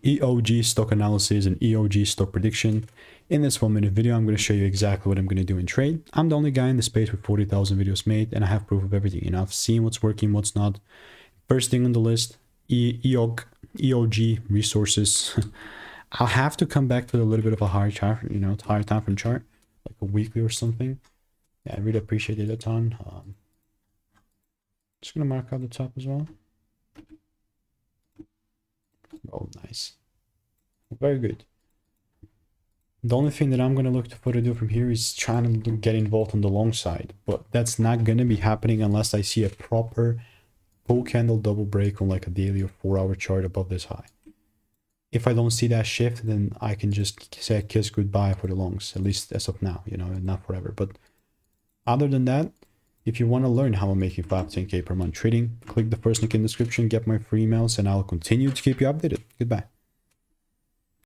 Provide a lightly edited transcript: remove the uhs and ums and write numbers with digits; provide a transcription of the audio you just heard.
EOG stock analysis and EOG stock prediction. In this 1-minute video, I'm going to show you exactly what I'm going to do in trade. I'm the only guy in the space with 40,000 videos made, and I have proof of everything. You know, I've seen what's working, what's not. First thing on the list, EOG Resources. I'll have to come back to a little bit of a higher chart, you know, higher time frame chart, like a weekly or something. Yeah, I really appreciate it a ton. Just gonna mark out the top as well. Oh, nice. Very good. The only thing that I'm going to look to further do from here is trying to get involved on the long side. But that's not going to be happening unless I see a proper full candle double break on like a daily or 4-hour chart above this high. If I don't see that shift, then I can just say a kiss goodbye for the longs, at least as of now, you know, not forever. But other than that, if you want to learn how I'm making 5-10K per month trading, click the first link in the description, get my free emails, and I'll continue to keep you updated. Goodbye.